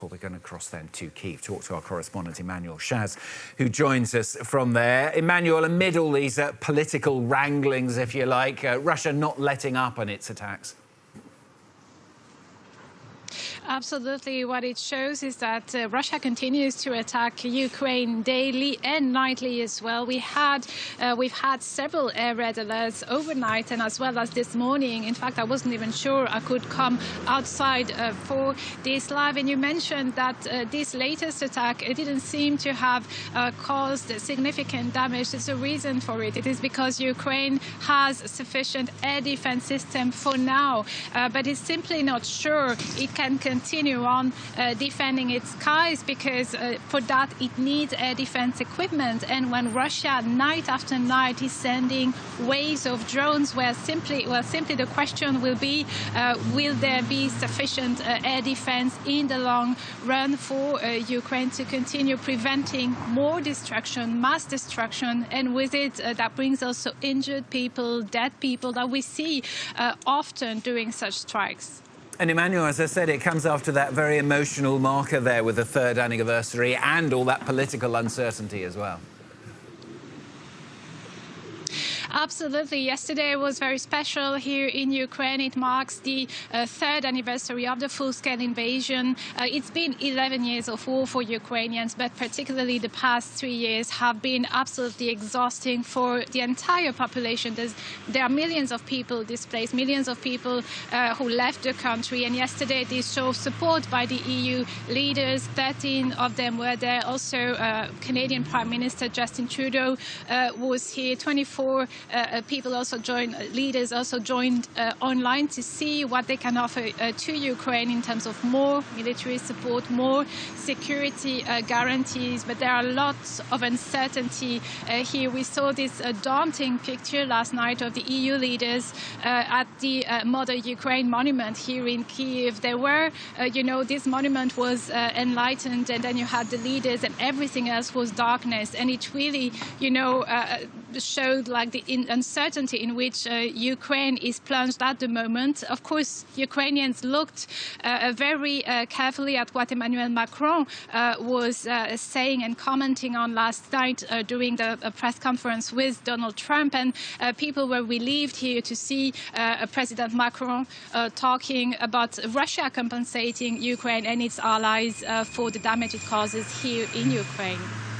Well, we're going to cross then to Kyiv, talk to our correspondent Emmanuel Chaze, who joins us from there. Emmanuel, amid all these political wranglings, if you like, Russia not letting up on its attacks. Absolutely. What it shows is that Russia continues to attack Ukraine daily and nightly as well. we've had several air raid alerts overnight and as well as this morning. In fact, I wasn't even sure I could come outside for this live. And you mentioned that this latest attack, it didn't seem to have caused significant damage. There's a reason for it. It is because Ukraine has a sufficient air defense system for now, but it's simply not sure it can continue on defending its skies, because for that it needs air defense equipment. And when Russia night after night is sending waves of drones, simply the question will be, will there be sufficient air defense in the long run for Ukraine to continue preventing more destruction, mass destruction, and with it that brings also injured people, dead people that we see often during such strikes. And Emmanuel, as I said, it comes after that very emotional marker there with the 3rd anniversary and all that political uncertainty as well. Absolutely. Yesterday was very special here in Ukraine. It marks the 3rd anniversary of the full-scale invasion. It's been 11 years of war for Ukrainians, but particularly the past 3 years have been absolutely exhausting for the entire population. There are millions of people displaced, millions of people who left the country. And yesterday, this show of support by the EU leaders, 13 of them were there. Also, Canadian Prime Minister Justin Trudeau was here. 24 people also joined, leaders also joined online to see what they can offer to Ukraine in terms of more military support, more security guarantees. But there are lots of uncertainty here. We saw this daunting picture last night of the EU leaders at the Mother Ukraine monument here in Kyiv. There were, this monument was enlightened, and then you had the leaders, and everything else was darkness. And it really, showed like the uncertainty in which Ukraine is plunged at the moment. Of course, Ukrainians looked very carefully at what Emmanuel Macron was saying and commenting on last night during the press conference with Donald Trump, and people were relieved here to see President Macron talking about Russia compensating Ukraine and its allies for the damage it causes here in Ukraine.